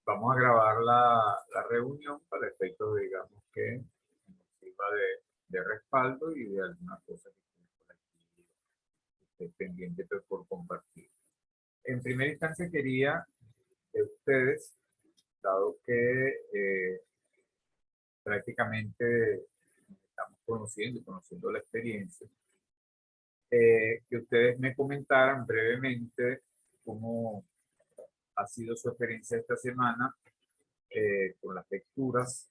vamos a grabar la reunión para efectos, digamos, que nos sirva de respaldo y de alguna cosa que estemos por aquí pendiente por compartir. En primera instancia quería de ustedes, dado que prácticamente estamos conociendo la experiencia, que ustedes me comentaran brevemente cómo ha sido su experiencia esta semana con las lecturas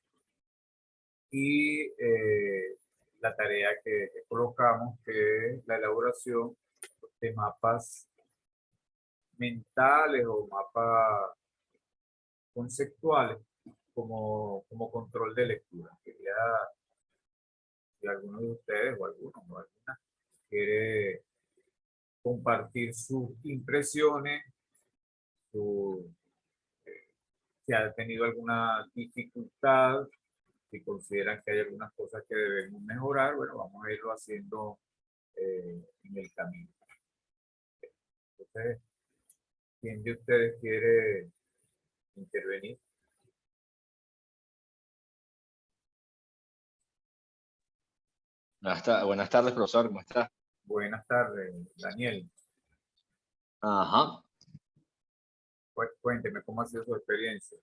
y la tarea que colocamos, que es la elaboración de mapas mentales o mapas conceptuales como control de lectura. Quería, si alguno de ustedes o alguna quiere compartir sus impresiones, su, si ha tenido alguna dificultad, si consideran que hay algunas cosas que debemos mejorar, bueno, vamos a irlo haciendo en el camino. Entonces, ¿quién de ustedes quiere intervenir? Buenas tardes, profesor, ¿cómo está? Buenas tardes, Daniel. Ajá. Cuénteme cómo ha sido su experiencia.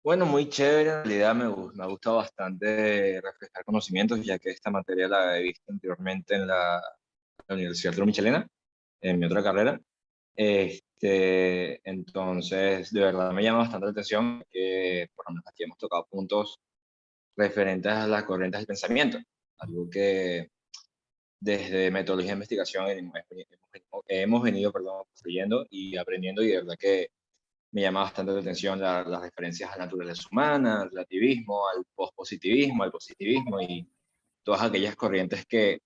Bueno, muy chévere, en realidad me ha gustado bastante refrescar conocimientos, ya que esta materia la he visto anteriormente en la Universidad Arturo Michelena, en mi otra carrera. Entonces, de verdad me llama bastante la atención que por lo menos aquí hemos tocado puntos referentes a las corrientes del pensamiento, algo que desde metodología de investigación hemos venido, perdón, construyendo y aprendiendo, y de verdad que me llama bastante la atención las referencias a la naturaleza humana, al relativismo, al pospositivismo, al positivismo y todas aquellas corrientes que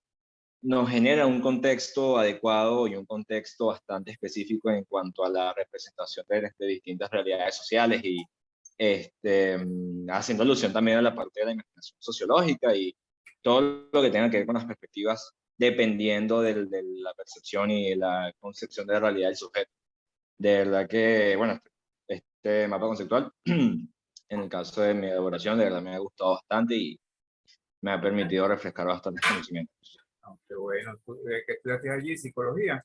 nos generan un contexto adecuado y un contexto bastante específico en cuanto a la representación de distintas realidades sociales y haciendo alusión también a la parte de la imaginación sociológica y todo lo que tenga que ver con las perspectivas dependiendo de la percepción y la concepción de la realidad del sujeto. De verdad que, bueno, este mapa conceptual, en el caso de mi elaboración, de verdad me ha gustado bastante y me ha permitido refrescar bastantes conocimientos. Aunque bueno, ¿qué estudiaste allí? ¿Psicología?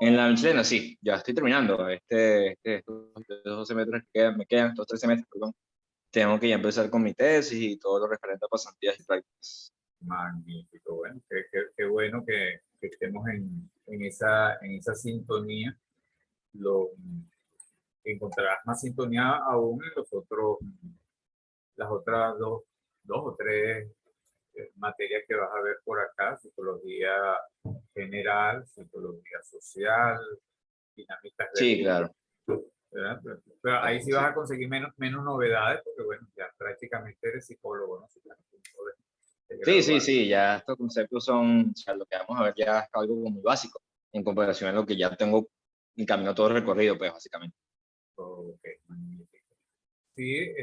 En la Michelena, sí, ya estoy terminando. Estos 12 semestres me quedan, estos 3 semestres, perdón. Tengo que ya empezar con mi tesis y todo lo referente a pasantías y prácticas. Magnífico, bueno, qué bueno que estemos en esa sintonía. Lo, encontrarás más sintonía aún en las otras dos o tres materias que vas a ver por acá: psicología general, psicología social, dinámicas del Sí, claro. grupo, ¿verdad? Pero ahí sí vas a conseguir menos novedades, porque bueno, ya prácticamente eres psicólogo, ¿no? Si estás a punto de Sí, sí, graduar. sí, ya estos conceptos son, o sea, lo que vamos a ver ya es algo muy básico en comparación a lo que ya tengo en camino todo recorrido, pues básicamente. Ok, magnífico. Sí,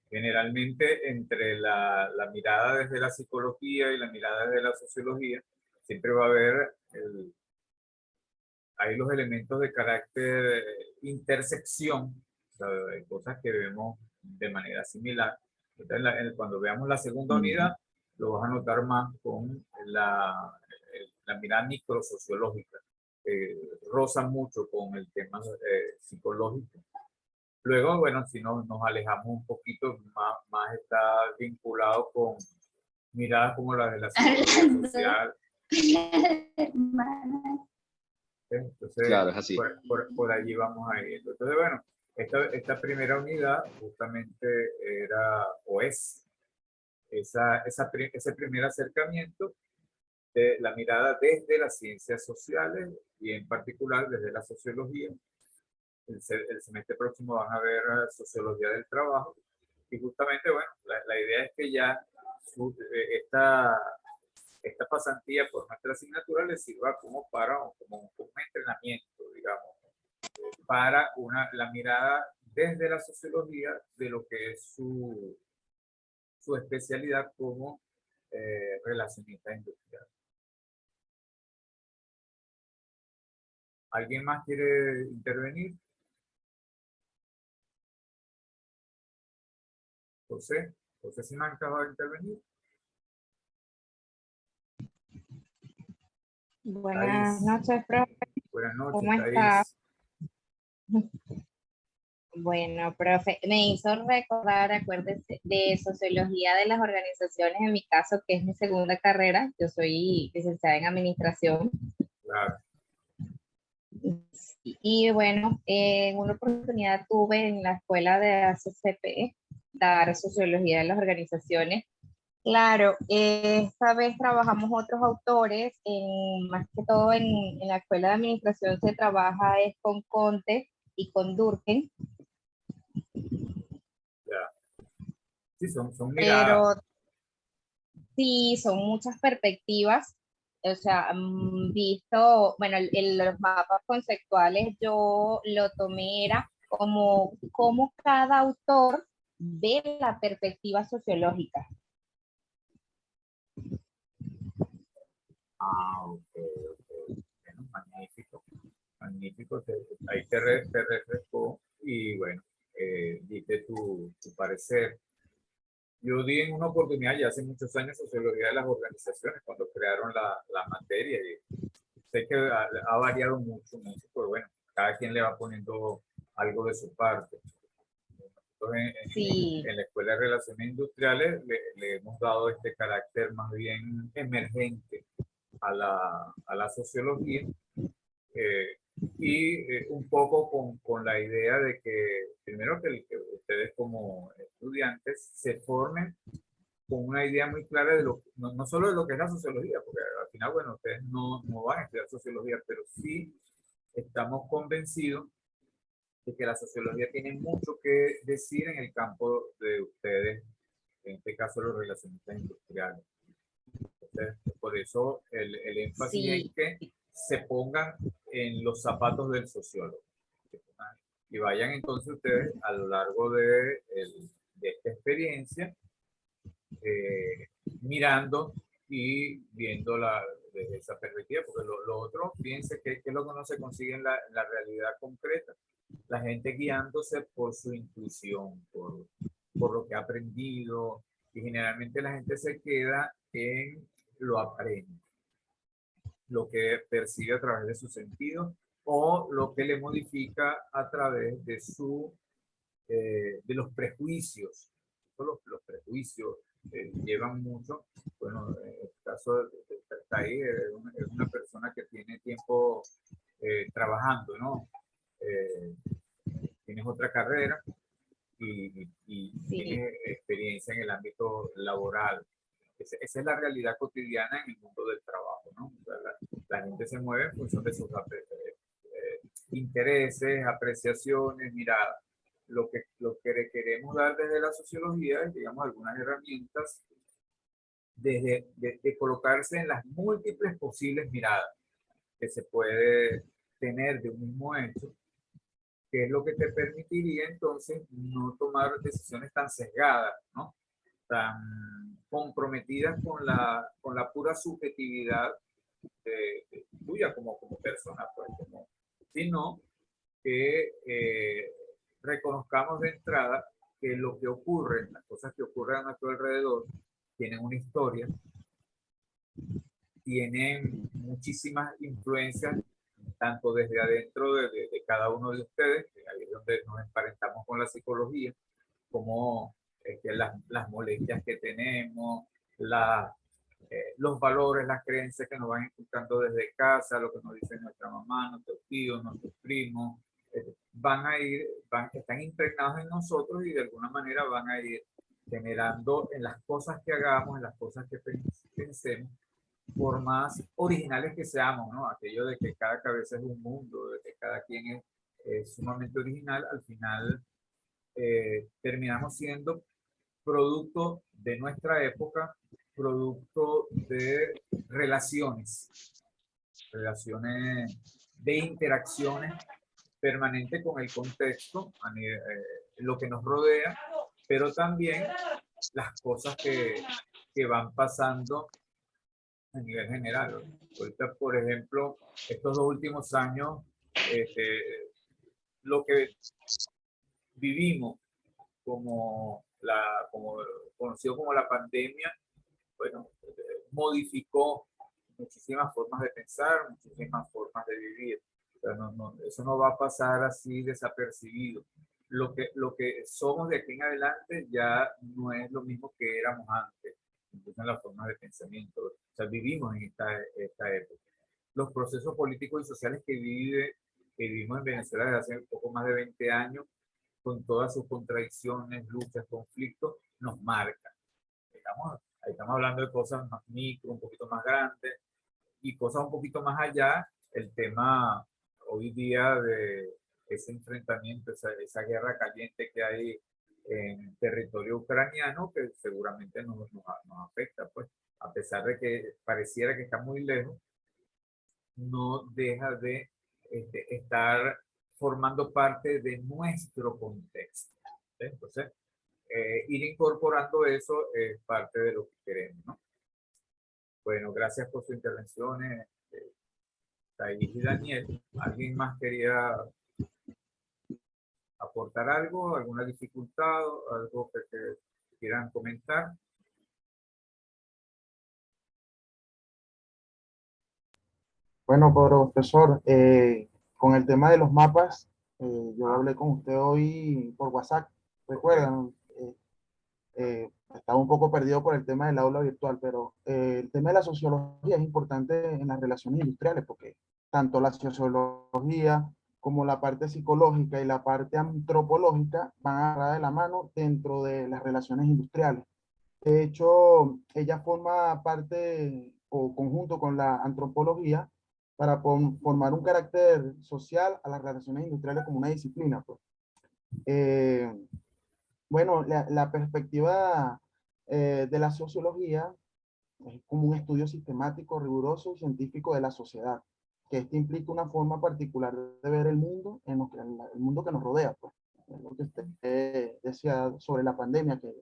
generalmente entre la mirada desde la psicología y la mirada desde la sociología, siempre va a haber hay los elementos de carácter intersección, o sea, de cosas que vemos de manera similar. Entonces, cuando veamos la segunda unidad, lo vas a notar más con la mirada microsociológica, roza mucho con el tema psicológico. Luego, bueno, si nos alejamos un poquito, más está vinculado con miradas como la de la psicología social. Entonces, Claro, es así. por allí vamos a ir. Entonces, bueno, esta primera unidad justamente era o es ese primer acercamiento de la mirada desde las ciencias sociales y en particular desde la sociología. El semestre próximo van a ver sociología del trabajo y justamente, bueno, la idea es que ya esta pasantía por nuestra asignatura les sirva como un entrenamiento, digamos, para la mirada desde la sociología de lo que es su especialidad como relacionista industrial. ¿Alguien más quiere intervenir? José, José Simancas va a intervenir. Buenas Thais. noches, profe. Buenas noches, ¿Cómo está? Thais. Bueno, profe, me hizo recordar, acuérdese, de sociología de las organizaciones, en mi caso, que es mi segunda carrera. Yo soy licenciada en administración. Claro. Y bueno, en una oportunidad tuve en la escuela de ACCP dar sociología de las organizaciones. Claro, esta vez trabajamos otros autores, más que todo en la escuela de administración se trabaja es con Conte y con Durkheim, Ya. Sí, son miradas. pero sí, son muchas perspectivas, o sea, visto, bueno, los mapas conceptuales yo lo tomé era como cada autor ve la perspectiva sociológica. Ah, ok, ok. Bueno, magnífico. Magnífico. Ahí te refrescó y bueno, diste tu parecer. Yo di en una oportunidad ya hace muchos años sociología de las organizaciones cuando crearon la materia y sé que ha variado mucho, mucho, pero bueno, cada quien le va poniendo algo de su parte. Entonces, Sí, en la Escuela de Relaciones Industriales le hemos dado este carácter más bien emergente a la sociología eh, y un poco con la idea de que primero que ustedes como estudiantes se formen con una idea muy clara de lo, no solo de lo que es la sociología, porque al final, bueno, ustedes no van a estudiar sociología, pero sí estamos convencidos de que la sociología tiene mucho que decir en el campo de ustedes, en este caso los relacionistas industriales. Entonces, por eso el énfasis en sí, que se pongan en los zapatos del sociólogo. Y vayan entonces ustedes a lo largo de esta experiencia mirando y viendo desde esa perspectiva, porque lo otro, fíjense que es lo que no se consigue en la realidad concreta. La gente guiándose por su intuición, por lo que ha aprendido, y generalmente la gente se queda en lo aparente, lo que percibe a través de sus sentidos o lo que le modifica a través de los prejuicios. Los prejuicios llevan mucho. Bueno, en el caso de Taí es una persona que tiene tiempo trabajando, ¿no? Tienes otra carrera y sí, tienes experiencia en el ámbito laboral. Esa es la realidad cotidiana en el mundo del trabajo, ¿no? O sea, la gente se mueve en función de sus intereses, apreciaciones, miradas. Lo que le queremos dar desde la sociología es, digamos, algunas herramientas de colocarse en las múltiples posibles miradas que se puede tener de un mismo hecho, que es lo que te permitiría entonces no tomar decisiones tan sesgadas, ¿no? Tan comprometidas con la pura subjetividad tuya como persona, pues, sino que reconozcamos de entrada que lo que ocurre, las cosas que ocurren a nuestro alrededor, tienen una historia, tienen muchísimas influencias, tanto desde adentro de cada uno de ustedes, que ahí es donde nos emparentamos con la psicología, como las molestias que tenemos, los valores, las creencias que nos van inculcando desde casa, lo que nos dice nuestra mamá, nuestros tíos, nuestros primos, están impregnados en nosotros y de alguna manera van a ir generando en las cosas que hagamos, en las cosas que pensemos, por más originales que seamos, ¿no? Aquello de que cada cabeza es un mundo, de que cada quien es sumamente original, al final terminamos siendo producto de nuestra época, producto de relaciones de interacciones permanentes con el contexto, lo que nos rodea, pero también las cosas que van pasando a nivel general. Ahorita, por ejemplo, estos 2 últimos años lo que vivimos como conocido como la pandemia, bueno, modificó muchísimas formas de pensar, muchísimas formas de vivir. O sea, eso no va a pasar así desapercibido. Lo que somos de aquí en adelante ya no es lo mismo que éramos antes, incluso en las formas de pensamiento. O sea, vivimos en esta época. Los procesos políticos y sociales que vivimos en Venezuela desde hace un poco más de 20 años, con todas sus contradicciones, luchas, conflictos, nos marcan. Estamos hablando de cosas más micro, un poquito más grandes, y cosas un poquito más allá, el tema hoy día de ese enfrentamiento, esa guerra caliente que hay en territorio ucraniano, que seguramente nos afecta, pues, a pesar de que pareciera que está muy lejos, no deja de estar formando parte de nuestro contexto. Entonces, ir incorporando eso es parte de lo que queremos, ¿no? Bueno, gracias por sus intervenciones, Thais y Daniel. ¿Alguien más quería aportar algo, alguna dificultad, algo que quieran comentar? Bueno, profesor, con el tema de los mapas, yo hablé con usted hoy por WhatsApp, ¿recuerdan? Estaba un poco perdido por el tema del aula virtual, pero el tema de la sociología es importante en las relaciones industriales, porque tanto la sociología como la parte psicológica y la parte antropológica van agarradas de la mano dentro de las relaciones industriales. De hecho, ella forma parte o conjunto con la antropología para formar un carácter social a las relaciones industriales como una disciplina, pues. Eh, bueno, la perspectiva de la sociología es como un estudio sistemático, riguroso y científico de la sociedad, que esto implica una forma particular de ver el mundo, el mundo que nos rodea, pues. Es lo que usted decía sobre la pandemia, que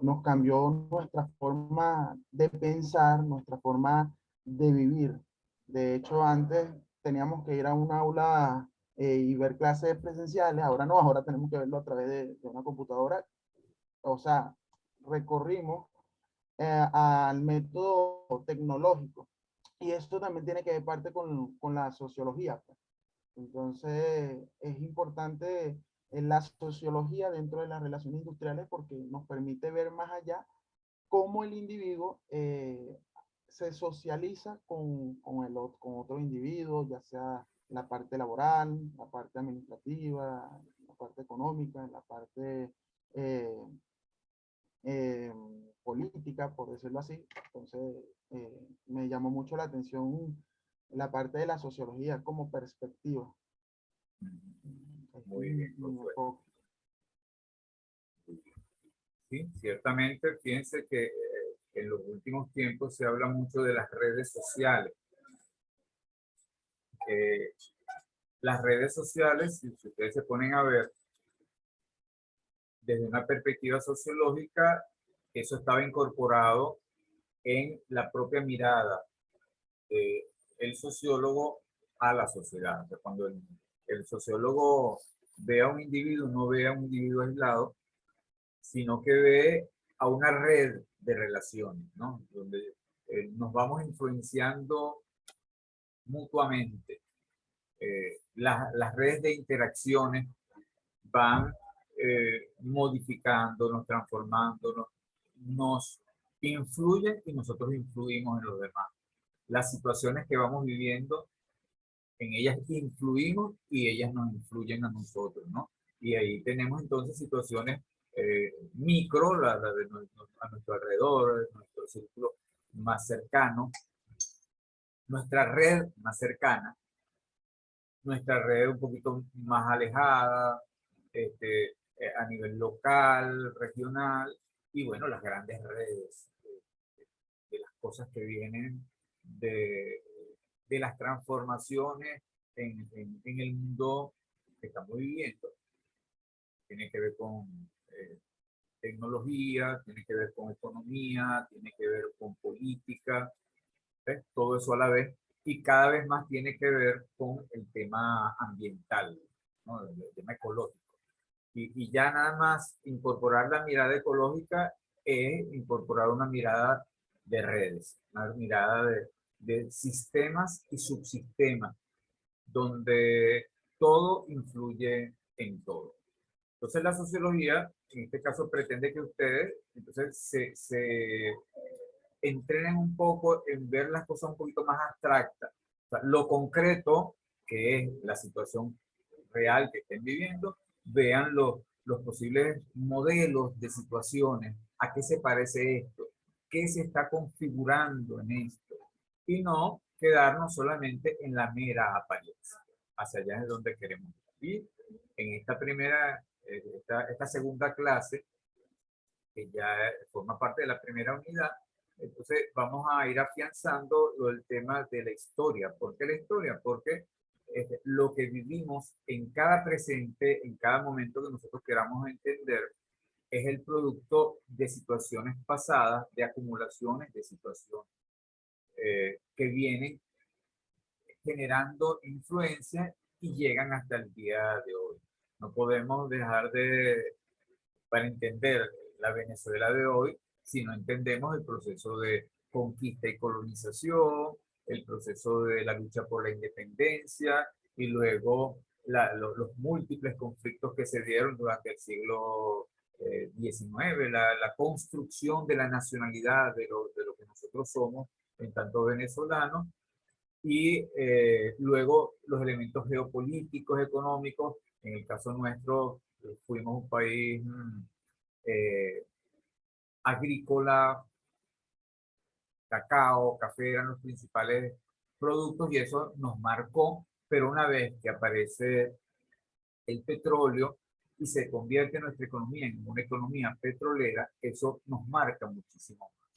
nos cambió nuestra forma de pensar, nuestra forma de vivir. De hecho, antes teníamos que ir a un aula y ver clases presenciales, ahora no, ahora tenemos que verlo a través de una computadora. O sea, recorrimos al método tecnológico. Y esto también tiene que ver parte con la sociología, pues. Entonces, es importante la sociología dentro de las relaciones industriales porque nos permite ver más allá cómo el individuo se socializa con otro individuo, ya sea la parte laboral, la parte administrativa, la parte económica, la parte eh, eh, política, por decirlo así. Entonces, me llamó mucho la atención la parte de la sociología como perspectiva. Muy bien, sí, ciertamente, fíjense que en los últimos tiempos se habla mucho de las redes sociales. Las redes sociales, si ustedes se ponen a ver, desde una perspectiva sociológica, eso estaba incorporado en la propia mirada del sociólogo a la sociedad. O sea, cuando el sociólogo ve a un individuo, no ve a un individuo aislado, sino que ve a una red de relaciones, ¿no? Donde nos vamos influenciando mutuamente. Las redes de interacciones van modificándonos, transformándonos, nos influyen y nosotros influimos en los demás. Las situaciones que vamos viviendo, en ellas influimos y ellas nos influyen a nosotros, ¿no? Y ahí tenemos entonces situaciones micro, a nuestro alrededor, nuestro círculo más cercano, nuestra red más cercana, nuestra red un poquito más alejada, a nivel local, regional, y bueno, las grandes redes de las cosas que vienen de las transformaciones en el mundo que estamos viviendo. Tiene que ver con tecnología, tiene que ver con economía, tiene que ver con política, ¿ves? Todo eso a la vez y cada vez más tiene que ver con el tema ambiental, ¿no? El tema ecológico. Y ya nada más incorporar la mirada ecológica es incorporar una mirada de redes, una mirada de sistemas y subsistemas, donde todo influye en todo. Entonces la sociología, en este caso, pretende que ustedes entonces se entrenen un poco en ver las cosas un poquito más abstractas. O sea, lo concreto, que es la situación real que estén viviendo, vean los posibles modelos de situaciones, a qué se parece esto, qué se está configurando en esto, y no quedarnos solamente en la mera apariencia. Hacia allá es donde queremos ir. Y en esta primera, esta segunda clase, que ya forma parte de la primera unidad, entonces vamos a ir afianzando el tema de la historia. ¿Por qué la historia? Porque lo que vivimos en cada presente, en cada momento que nosotros queramos entender, es el producto de situaciones pasadas, de acumulaciones de situaciones que vienen generando influencia y llegan hasta el día de hoy. No podemos dejar para entender la Venezuela de hoy si no entendemos el proceso de conquista y colonización, el proceso de la lucha por la independencia y luego los múltiples conflictos que se dieron durante el siglo XIX, la construcción de la nacionalidad de lo que nosotros somos en tanto venezolanos, y luego los elementos geopolíticos, económicos. En el caso nuestro, fuimos un país agrícola, cacao, café eran los principales productos y eso nos marcó, pero una vez que aparece el petróleo y se convierte nuestra economía en una economía petrolera, eso nos marca muchísimo más.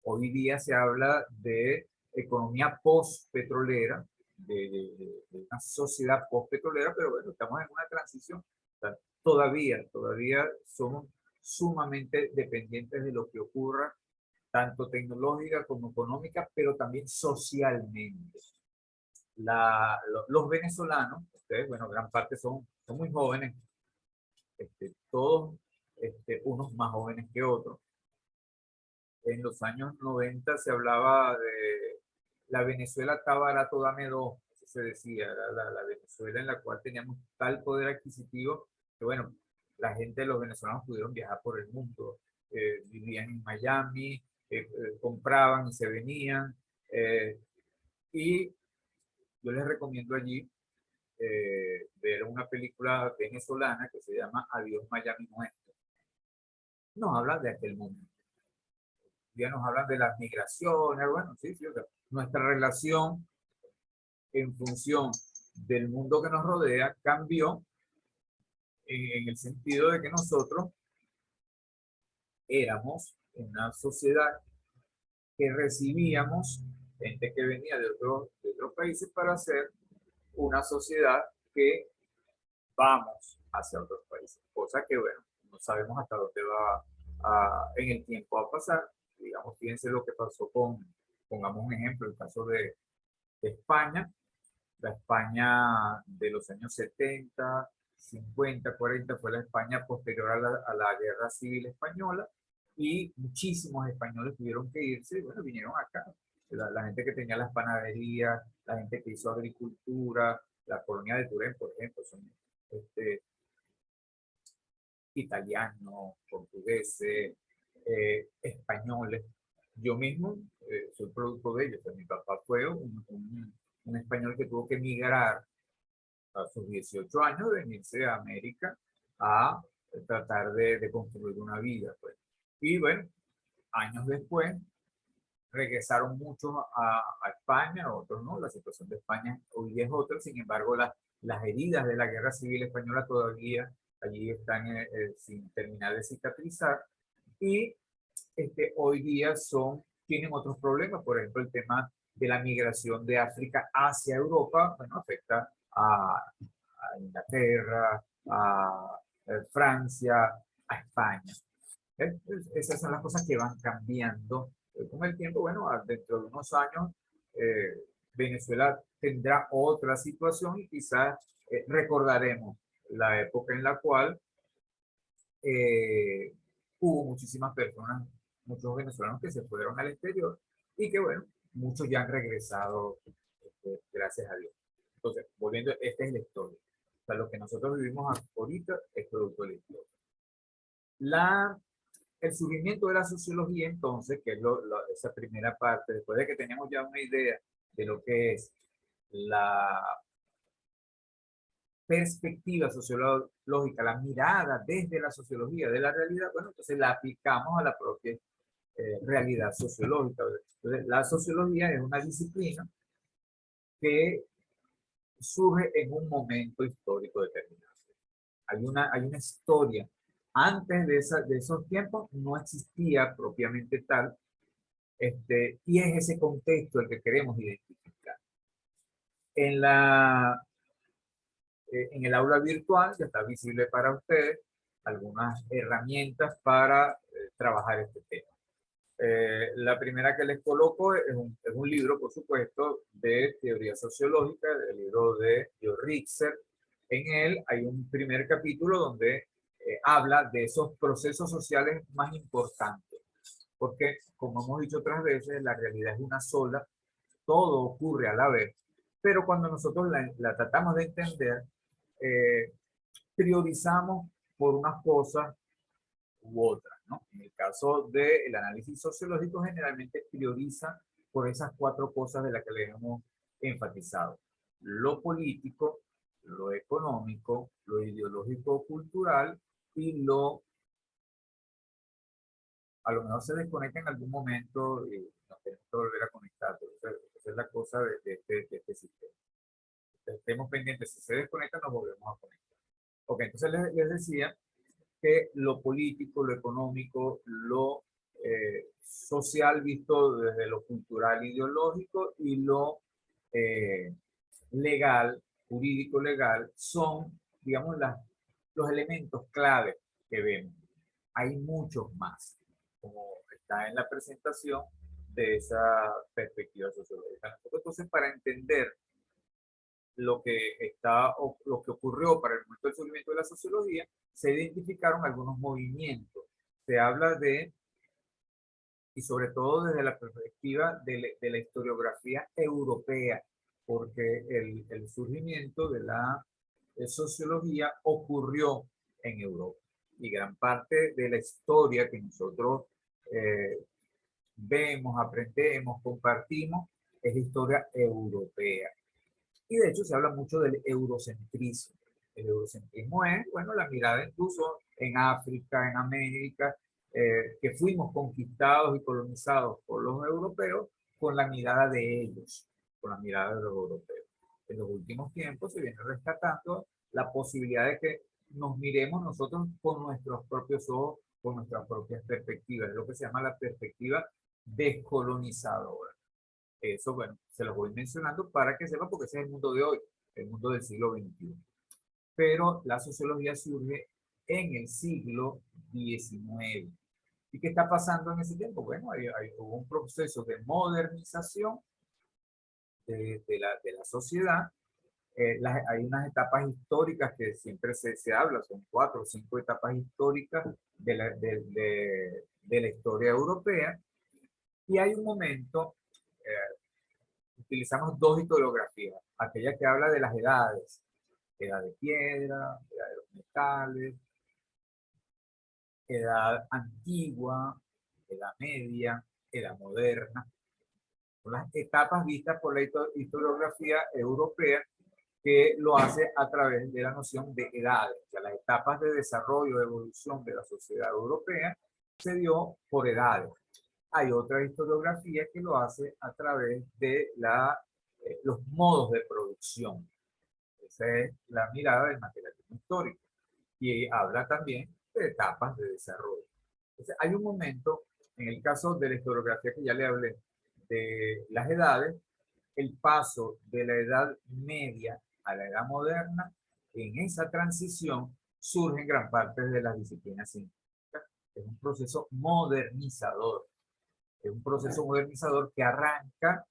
Hoy día se habla de economía post-petrolera, de una sociedad post-petrolera, pero bueno, estamos en una transición. O sea, todavía somos sumamente dependientes de lo que ocurra, tanto tecnológica como económica, pero también socialmente. Los venezolanos, ustedes, bueno, gran parte son muy jóvenes, todos unos más jóvenes que otros. En los años 90 se hablaba de la Venezuela está barato, dame dos, se decía, la Venezuela en la cual teníamos tal poder adquisitivo que, bueno, la gente, los venezolanos pudieron viajar por el mundo, vivían en Miami, compraban y se venían, y yo les recomiendo allí ver una película venezolana que se llama Adiós Miami Nuestro. Nos habla de aquel mundo. Ya nos hablan de las migraciones, bueno, sí, o sea, nuestra relación en función del mundo que nos rodea cambió en el sentido de que nosotros éramos una sociedad que recibíamos gente que venía de otros países para hacer una sociedad que vamos hacia otros países, cosa que, bueno, no sabemos hasta dónde va en el tiempo a pasar. Digamos, fíjense lo que pasó pongamos un ejemplo, el caso de España, la España de los años 70, 50, 40, fue la España posterior a la Guerra Civil Española, y muchísimos españoles tuvieron que irse y, bueno, vinieron acá. La gente que tenía las panaderías, la gente que hizo agricultura, la colonia de Turén, por ejemplo, son italianos, portugueses, españoles. Yo mismo soy producto de ellos. O sea, mi papá fue un español que tuvo que emigrar a sus 18 años, venirse a América a tratar de construir una vida. Pues. Y bueno, años después regresaron muchos a España, otros no. La situación de España hoy es otra. Sin embargo, las heridas de la Guerra Civil Española todavía allí están sin terminar de cicatrizar, y hoy día tienen otros problemas. Por ejemplo, el tema de la migración de África hacia Europa, bueno, afecta a Inglaterra, a Francia, a España. Esas son las cosas que van cambiando con el tiempo. Bueno, dentro de unos años Venezuela tendrá otra situación y quizás recordaremos la época en la cual hubo muchísimas personas, muchos venezolanos que se fueron al exterior y que, bueno, muchos ya han regresado, gracias a Dios. Entonces, volviendo, esta es la historia. O sea, lo que nosotros vivimos ahorita es producto de la historia. El surgimiento de la sociología, entonces, que es esa primera parte, después de que tenemos ya una idea de lo que es la perspectiva sociológica, la mirada desde la sociología de la realidad, bueno, entonces la aplicamos a la propia realidad sociológica. Entonces, la sociología es una disciplina que surge en un momento histórico determinado. Hay una historia. Antes de esos tiempos no existía propiamente tal, y es ese contexto el que queremos identificar. En el aula virtual ya está visible para ustedes algunas herramientas para trabajar este tema. La primera que les coloco es un libro, por supuesto, de teoría sociológica, el libro de Jo Richter. En él hay un primer capítulo donde habla de esos procesos sociales más importantes, porque, como hemos dicho otras veces, la realidad es una sola, todo ocurre a la vez, pero cuando nosotros la tratamos de entender, priorizamos por unas cosas u otras, ¿no? En el caso del análisis sociológico, generalmente prioriza por esas cuatro cosas de las que le hemos enfatizado: lo político, lo económico, lo ideológico cultural y a lo mejor se desconecta en algún momento y nos tenemos que volver a conectar. Esa es la cosa de este sistema. Estemos pendientes, si se desconecta nos volvemos a conectar. Ok, entonces les decía que lo político, lo económico, lo social visto desde lo cultural, ideológico, y lo legal, jurídico legal, son, digamos, los elementos clave que vemos. Hay muchos más, como está en la presentación de esa perspectiva sociológica. Entonces, para entender lo que ocurrió para el momento del surgimiento de la sociología, se identificaron algunos movimientos. Se habla de, y sobre todo desde la perspectiva de la historiografía europea, porque el surgimiento de la sociología ocurrió en Europa. Y gran parte de la historia que nosotros vemos, aprendemos, compartimos, es historia europea. Y de hecho se habla mucho del eurocentrismo. El eurocentrismo es, bueno, la mirada incluso en África, en América, que fuimos conquistados y colonizados por los europeos con la mirada de ellos, con la mirada de los europeos. En los últimos tiempos se viene rescatando la posibilidad de que nos miremos nosotros con nuestros propios ojos, con nuestras propias perspectivas. Es lo que se llama la perspectiva descolonizadora. Eso, bueno, se los voy mencionando para que sepan, porque ese es el mundo de hoy, el mundo del siglo XXI. Pero la sociología surge en el siglo XIX. ¿Y qué está pasando en ese tiempo? Bueno, hubo un proceso de modernización de la sociedad. Hay unas etapas históricas que siempre se habla, son 4 o 5 etapas históricas de la historia europea. Y hay un momento, utilizamos dos historiografías, aquella que habla de las edades: edad de piedra, edad de los metales, edad antigua, edad media, edad moderna. Son las etapas vistas por la historiografía europea, que lo hace a través de la noción de edades. O sea, las etapas de desarrollo, de evolución de la sociedad europea se dio por edades. Hay otra historiografía que lo hace a través de los modos de producción. Esa es la mirada del materialismo histórico. Y habla también de etapas de desarrollo. Entonces, hay un momento, en el caso de la historiografía que ya le hablé, de las edades, el paso de la edad media a la edad moderna, en esa transición surgen gran parte de las disciplinas científicas. Es un proceso modernizador. Es un proceso modernizador que arranca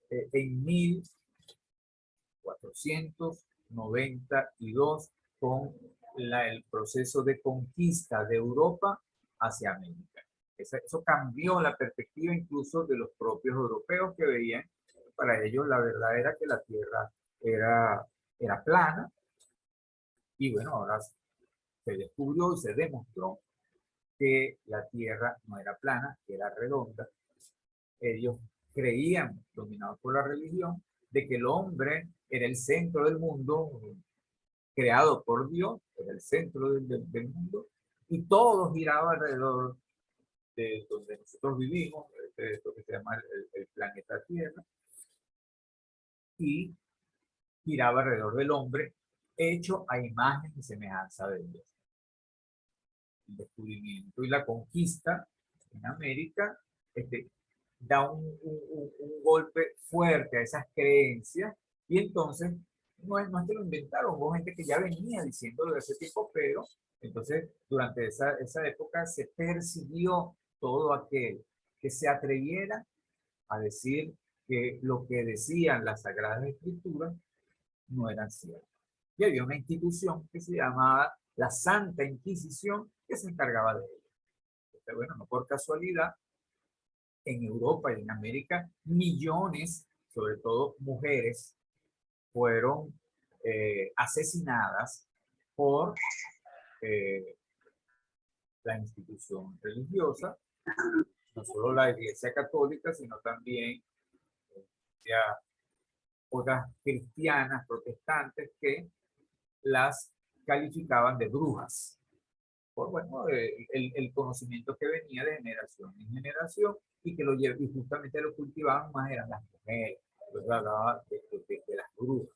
en 1492 con el proceso de conquista de Europa hacia América. Eso cambió la perspectiva incluso de los propios europeos que veían, para ellos la verdad era que la Tierra era plana, y bueno, ahora se descubrió y se demostró que la Tierra no era plana, que era redonda. Ellos creían, dominados por la religión, de que el hombre era el centro del mundo, creado por Dios, era el centro del mundo, y todo giraba alrededor de donde nosotros vivimos, de esto que se llama el planeta Tierra, y giraba alrededor del hombre, hecho a imagen y semejanza de Dios. El descubrimiento y la conquista en América da un golpe fuerte a esas creencias, y entonces no es que lo inventaron, hubo gente que ya venía diciéndolo de ese tipo, pero entonces durante esa época se persiguió todo aquel que se atreviera a decir que lo que decían las Sagradas Escrituras no eran ciertas. Y había una institución que se llamaba la Santa Inquisición que se encargaba de ello. Entonces, bueno, no por casualidad, en Europa y en América, millones, sobre todo mujeres, fueron asesinadas por la institución religiosa, no solo la Iglesia Católica, sino también otras cristianas, protestantes, que las calificaban de brujas, por bueno, el conocimiento que venía de generación en generación, y que y justamente lo cultivaban más eran las mujeres. Entonces hablaba de las brujas.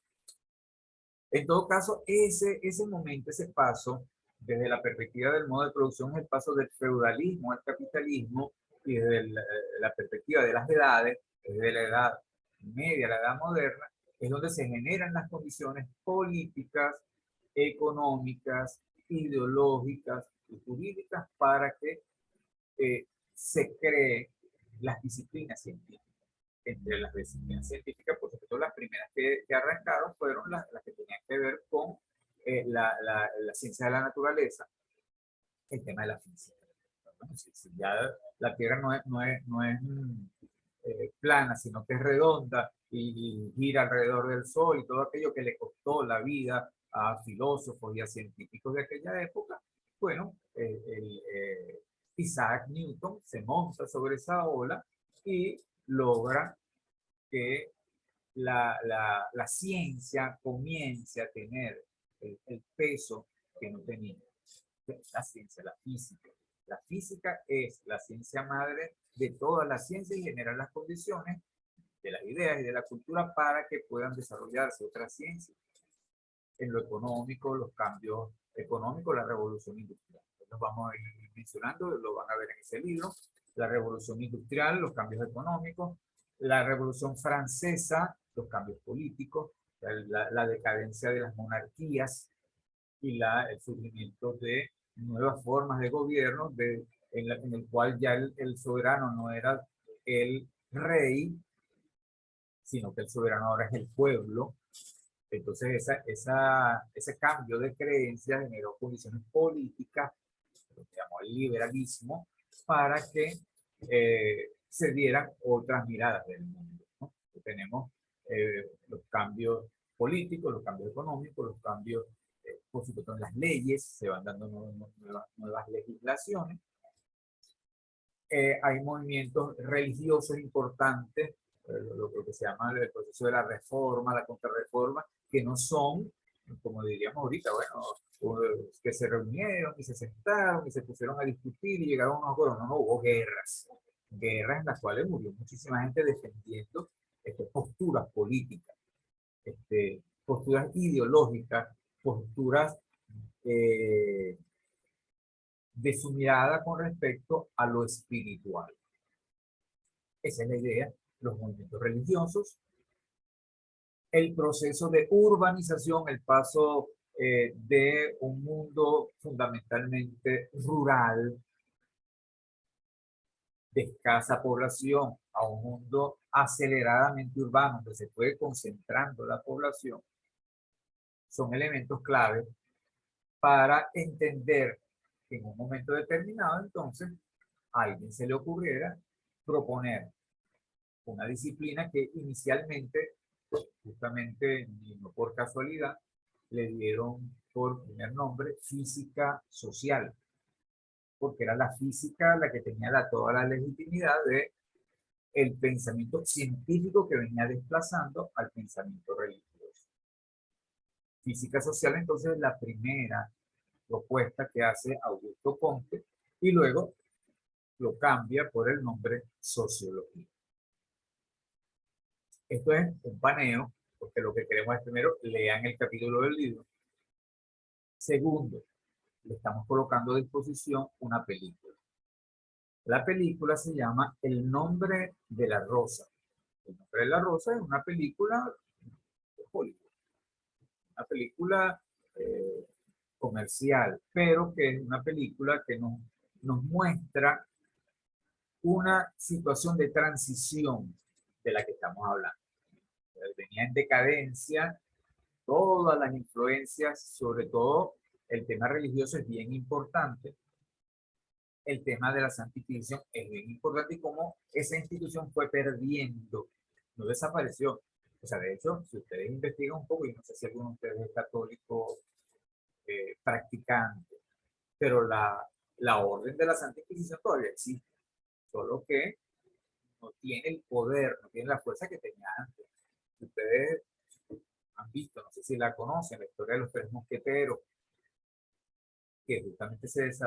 En todo caso, ese momento, ese paso, desde la perspectiva del modo de producción, es el paso del feudalismo al capitalismo, y desde la perspectiva de las edades, desde la edad media a la edad moderna, es donde se generan las condiciones políticas, económicas, ideológicas y jurídicas para que se cree las disciplinas científicas. Entre las disciplinas científicas, por supuesto, las primeras que arrancaron fueron las que tenían que ver con la ciencia de la naturaleza, el tema de la física. Bueno, si ya la Tierra no es plana, sino que es redonda y gira alrededor del Sol, y todo aquello que le costó la vida a filósofos y a científicos de aquella época, bueno, Isaac Newton se monta sobre esa ola y logra que la ciencia comience a tener el peso que no tenía. La ciencia, la física. La física es la ciencia madre de todas las ciencias y genera las condiciones de las ideas y de la cultura para que puedan desarrollarse otras ciencias. En lo económico, los cambios económicos, la revolución industrial. Los vamos a ir mencionando, lo van a ver en ese libro. La revolución industrial, los cambios económicos. La revolución francesa, los cambios políticos. La decadencia de las monarquías y el surgimiento de nuevas formas de gobierno en el cual ya el soberano no era el rey, sino que el soberano ahora es el pueblo. Entonces ese cambio de creencias generó condiciones políticas, lo que llamó el liberalismo, para que se dieran otras miradas del mundo, ¿no? Tenemos los cambios políticos, los cambios económicos, los cambios, por supuesto, en las leyes, se van dando nuevas legislaciones. Hay movimientos religiosos importantes, lo que se llama el proceso de la reforma, la contrarreforma, que no son, como diríamos ahorita, bueno, que se reunieron y se sentaron y se pusieron a discutir y llegaron a unos acuerdos. No, hubo guerras en las cuales murió muchísima gente defendiendo posturas políticas, posturas ideológicas, posturas de su mirada con respecto a lo espiritual. Esa es la idea. Los movimientos religiosos, el proceso de urbanización, el paso de un mundo fundamentalmente rural, de escasa población, a un mundo aceleradamente urbano, donde se fue concentrando la población, son elementos clave para entender que en un momento determinado, entonces, a alguien se le ocurriera proponer una disciplina que inicialmente, justamente, y no por casualidad, le dieron por primer nombre física social, porque era la física la que tenía toda la legitimidad de el pensamiento científico que venía desplazando al pensamiento religioso. Física social, entonces, es la primera propuesta que hace Augusto Comte y luego lo cambia por el nombre sociología. Esto es un paneo, porque lo que queremos es, primero, lean el capítulo del libro. Segundo, le estamos colocando a disposición una película. La película se llama El nombre de la rosa. El nombre de la rosa es una película de Hollywood, una película comercial, pero que es una película que nos muestra una situación de transición de la que estamos hablando. Venía en decadencia, todas las influencias, sobre todo el tema religioso es bien importante, el tema de la Santa Inquisición es bien importante y cómo esa institución fue perdiendo, no desapareció. O sea, de hecho, si ustedes investigan un poco, y no sé si alguno de ustedes es católico practicante, pero la orden de la Santa Inquisición todavía existe, solo que no tiene el poder, no tiene la fuerza que tenía antes. Ustedes han visto, no sé si la conocen, la historia de los tres mosqueteros, que justamente se desarrolló